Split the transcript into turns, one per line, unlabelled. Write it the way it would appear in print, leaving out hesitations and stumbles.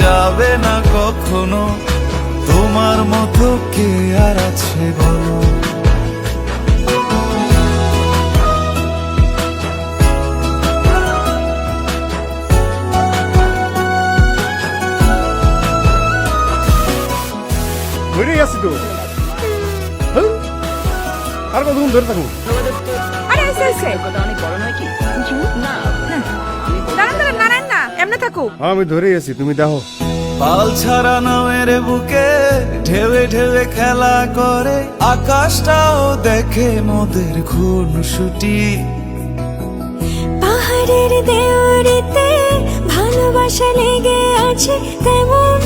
যাবে না কখনো। তোমার মতো কে আর আছে বলো?
ধরে আছি তো। হ্যাঁ? আর কতক্ষণ ধরে থাকুন?
আরে এসে এসে
অনেক বড় নয় কি? না
দাঁড়ান দাঁড়ান নারায়ণ না এমনি থাকো।
আমি ধরে আছি, তুমি দেখো।
পাল ছাড়া নামের বুকে ঢেউে ঢেউে খেলা করে, আকাশটাও দেখে মোদের খুনসুটি।
পাহাড়ের দেওয়ারিতে ভালোবাসা লেগে আছে তেমন